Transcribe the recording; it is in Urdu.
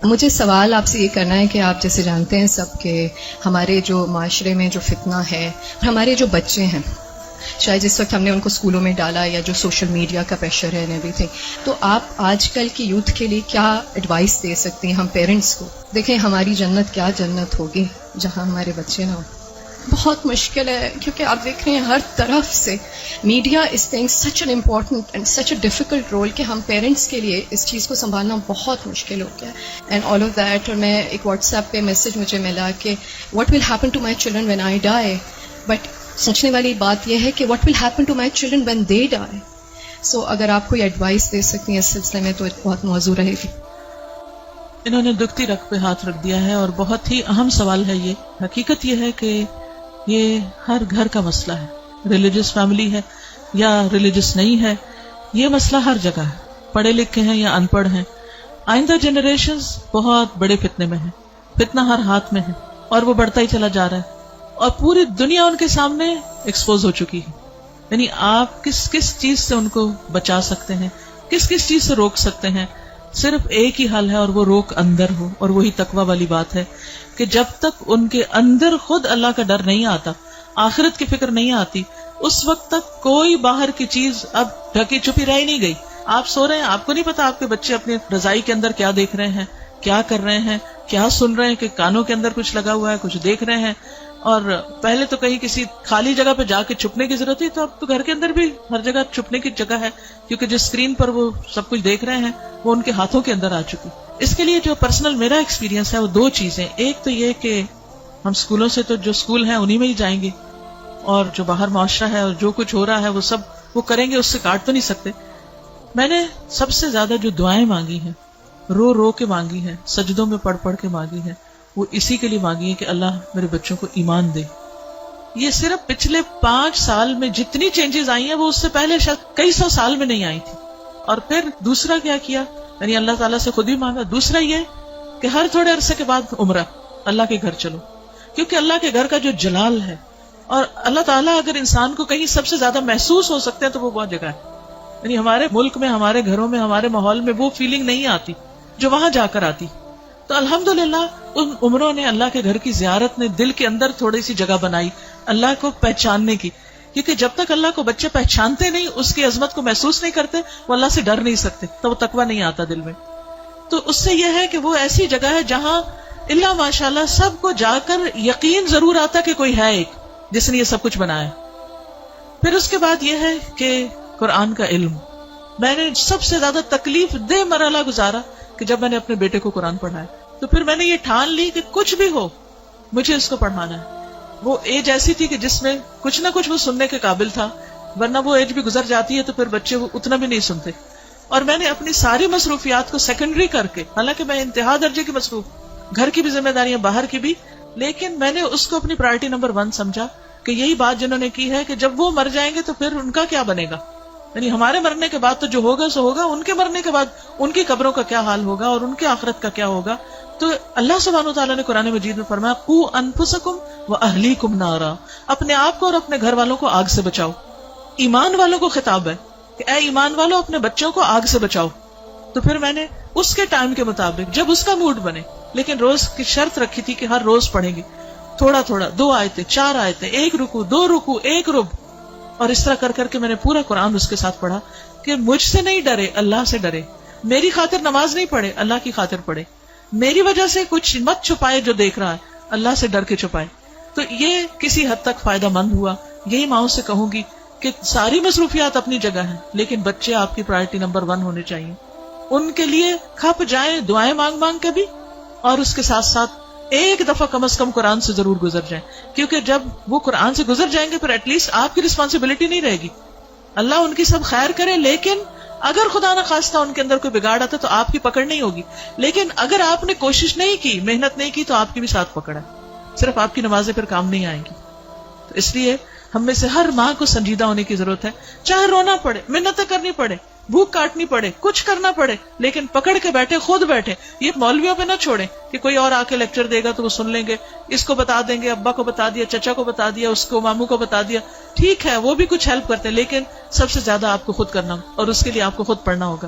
مجھے سوال آپ سے یہ کرنا ہے کہ آپ جیسے جانتے ہیں سب کہ ہمارے جو معاشرے میں جو فتنہ ہے، ہمارے جو بچے ہیں، شاید جس وقت ہم نے ان کو اسکولوں میں ڈالا یا جو سوشل میڈیا کا پریشر ہے ایوری تھنگ، تو آپ آج کل کی یوتھ کے لیے کیا ایڈوائس دے سکتے ہیں ہم پیرنٹس کو؟ دیکھیں ہماری جنت کیا جنت ہوگی جہاں ہمارے بچے نہ ہوں۔ بہت مشکل ہے کیونکہ آپ دیکھ رہے ہیں ہر طرف سے media is playing such an important and such a difficult role کہ ہم پیرنٹس کے لیے اس چیز کو سنبھالنا بہت مشکل ہو گیا اینڈ آل آف دیٹ۔ اور میں ایک واٹس ایپ پہ میسج مجھے ملا کہ what will happen to my children when I die, but سوچنے والی بات یہ ہے کہ what will happen to my children when they die. So اگر آپ کوئی ایڈوائس دے سکتی ہیں اس سلسلے میں تو بہت موزوں رہے گی۔ انہوں نے دکھتی رگ پہ ہاتھ رکھ دیا ہے اور بہت ہی اہم سوال ہے یہ۔ حقیقت یہ ہے کہ یہ ہر گھر کا مسئلہ ہے، ریلیجس فیملی ہے یا ریلیجس نہیں ہے، یہ مسئلہ ہر جگہ ہے، پڑھے لکھے ہیں یا ان پڑھ ہیں۔ آئندہ جنریشنز بہت بڑے فتنے میں ہیں، فتنہ ہر ہاتھ میں ہے اور وہ بڑھتا ہی چلا جا رہا ہے اور پوری دنیا ان کے سامنے ایکسپوز ہو چکی ہے۔ یعنی آپ کس کس چیز سے ان کو بچا سکتے ہیں، کس کس چیز سے روک سکتے ہیں؟ صرف ایک ہی حل ہے اور وہ روک اندر ہو، اور وہی تقویٰ والی بات ہے کہ جب تک ان کے اندر خود اللہ کا ڈر نہیں آتا، آخرت کی فکر نہیں آتی، اس وقت تک کوئی باہر کی چیز اب ڈھکی چھپی رہ نہیں گئی۔ آپ سو رہے ہیں، آپ کو نہیں پتا آپ کے بچے اپنی رضائی کے اندر کیا دیکھ رہے ہیں، کیا کر رہے ہیں، کیا سن رہے ہیں، کہ کانوں کے اندر کچھ لگا ہوا ہے، کچھ دیکھ رہے ہیں۔ اور پہلے تو کہیں کسی خالی جگہ پہ جا کے چھپنے کی ضرورت ہے، تو اب تو گھر کے اندر بھی ہر جگہ چھپنے کی جگہ ہے، کیونکہ جس اسکرین پر وہ سب کچھ دیکھ رہے ہیں وہ ان کے ہاتھوں کے اندر آ چکی۔ اس کے لیے جو پرسنل میرا ایکسپیرینس ہے وہ دو چیزیں، ایک تو یہ کہ ہم اسکولوں سے تو جو اسکول ہیں انہی میں ہی جائیں گے، اور جو باہر معاشرہ ہے اور جو کچھ ہو رہا ہے وہ سب وہ کریں گے، اس سے کاٹ تو نہیں سکتے۔ میں نے سب سے زیادہ جو دعائیں مانگی ہیں، رو رو کے مانگی ہیں، سجدوں میں پڑھ پڑھ کے مانگی ہیں، وہ اسی کے لیے مانگی ہے کہ اللہ میرے بچوں کو ایمان دے۔ یہ صرف پچھلے 5 سال میں جتنی چینجز آئی ہیں وہ اس سے پہلے شاید کئی 100 سال میں نہیں آئی تھی۔ اور پھر دوسرا کیا کیا، یعنی اللہ تعالیٰ سے خود ہی مانگا۔ دوسرا یہ کہ ہر تھوڑے عرصے کے بعد عمرہ، اللہ کے گھر چلو، کیونکہ اللہ کے گھر کا جو جلال ہے، اور اللہ تعالیٰ اگر انسان کو کہیں سب سے زیادہ محسوس ہو سکتے ہیں تو وہ بہت جگہ ہے۔ یعنی ہمارے ملک میں، ہمارے گھروں میں، ہمارے ماحول میں وہ فیلنگ نہیں آتی جو وہاں جا کر آتی۔ تو الحمدللہ ان عمروں نے، اللہ کے گھر کی زیارت نے دل کے اندر تھوڑی سی جگہ بنائی اللہ کو پہچاننے کی، کیونکہ جب تک اللہ کو بچے پہچانتے نہیں، اس کی عظمت کو محسوس نہیں کرتے، وہ اللہ سے ڈر نہیں سکتے، تو وہ تقویٰ نہیں آتا دل میں۔ تو اس سے یہ ہے کہ وہ ایسی جگہ ہے جہاں اللہ ماشاءاللہ سب کو جا کر یقین ضرور آتا کہ کوئی ہے ایک جس نے یہ سب کچھ بنایا۔ پھر اس کے بعد یہ ہے کہ قرآن کا علم، میں نے سب سے زیادہ تکلیف دہ مرحلہ گزارا کہ جب میں نے اپنے بیٹے کو قرآن پڑھایا، تو پھر میں نے یہ ٹھان لی کہ کچھ بھی ہو مجھے اس کو پڑھانا ہے۔ وہ ایج ایسی تھی کہ جس میں کچھ نہ کچھ وہ سننے کے قابل تھا، ورنہ وہ ایج بھی گزر جاتی ہے تو پھر بچے وہ اتنا بھی نہیں سنتے۔ اور میں نے اپنی ساری مصروفیات کو سیکنڈری کر کے، حالانکہ میں انتہا درجے کی مصروف، گھر کی بھی ذمہ داریاں، باہر کی بھی، لیکن میں نے اس کو اپنی پرائرٹی نمبر 1 سمجھا کہ یہی بات جنہوں نے کی ہے کہ جب وہ مر جائیں گے تو پھر ان کا کیا بنے گا، یعنی ہمارے مرنے کے بعد تو جو ہوگا سو ہوگا، ان کے مرنے کے بعد ان کی قبروں کا کیا حال ہوگا اور ان کی آخرت کا کیا ہوگا۔ تو اللہ سبحانہ وتعالیٰ نے قرآن مجید میں فرمایا قوا انفسکم واہلیکم نارا، اپنے آپ کو اور اپنے گھر والوں کو آگ سے بچاؤ۔ ایمان والوں کو خطاب ہے کہ اے ایمان والوں اپنے بچوں کو آگ سے بچاؤ۔ تو پھر میں نے اس کے ٹائم کے مطابق جب اس کا موڈ بنے، لیکن روز کی شرط رکھی تھی کہ ہر روز پڑھیں گے تھوڑا تھوڑا، 2 آیتیں 4 آیتیں، 1 رکوع 2 رکوع 1 رب، اور اس طرح کر کر کے میں نے پورا قرآن اس کے ساتھ پڑھا کہ مجھ سے نہیں ڈرے، اللہ سے ڈرے، میری خاطر نماز نہیں پڑھے، اللہ کی خاطر پڑھے، میری وجہ سے کچھ مت چھپائے جو دیکھ رہا ہے، اللہ سے ڈر کے چھپائے۔ تو یہ کسی حد تک فائدہ مند ہوا۔ یہی ماؤں سے کہوں گی کہ ساری مصروفیات اپنی جگہ ہیں، لیکن بچے آپ کی پرائرٹی نمبر 1 ہونے چاہیے۔ ان کے لیے کھپ جائیں، دعائیں مانگ مانگ کے بھی، اور اس کے ساتھ ساتھ ایک دفعہ کم از کم قرآن سے ضرور گزر جائیں، کیونکہ جب وہ قرآن سے گزر جائیں گے پھر ایٹ لیسٹ آپ کی رسپانسبلٹی نہیں رہے گی۔ اللہ ان کی سب خیر کرے، لیکن اگر خدا نہ خواستہ ان کے اندر کوئی بگاڑ آتا تو آپ کی پکڑ نہیں ہوگی، لیکن اگر آپ نے کوشش نہیں کی، محنت نہیں کی، تو آپ کی بھی ساتھ پکڑ ہے، صرف آپ کی نمازیں پھر کام نہیں آئیں گی۔ تو اس لیے ہم میں سے ہر ماں کو سنجیدہ ہونے کی ضرورت ہے، چاہے رونا پڑے، منتیں کرنی پڑے، بھوک کاٹنی پڑے، کچھ کرنا پڑے، لیکن پکڑ کے بیٹھے، خود بیٹھے۔ یہ مولویوں پہ نہ چھوڑیں کہ کوئی اور آ کے لیکچر دے گا تو وہ سن لیں گے، اس کو بتا دیں گے، ابا کو بتا دیا، چچا کو بتا دیا، اس کو ماموں کو بتا دیا، ٹھیک ہے وہ بھی کچھ ہیلپ کرتے ہیں، لیکن سب سے زیادہ آپ کو خود کرنا، اور اس کے لیے آپ کو خود پڑھنا ہوگا۔